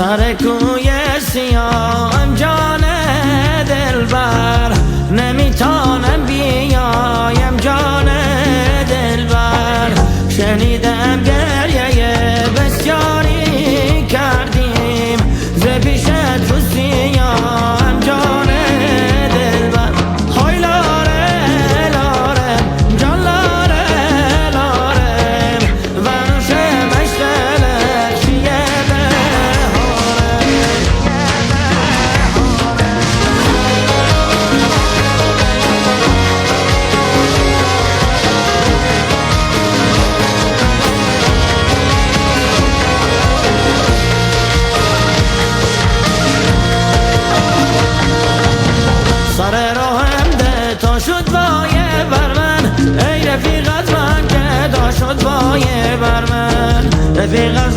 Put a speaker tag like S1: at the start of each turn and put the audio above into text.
S1: سر کوی سیاهم جان دلبر، نمیتانم بیایم جان دلبر. شنیدم گریه بسیاری کردیم ز پیشت رو سیاهم جان دلبر. های لاره لاره جان لاره لاره ونوش مشتلک شیه سر راهم ده تا شد وایه بر من، ای رفیق از من که دا شد وایه بر من. رفیق از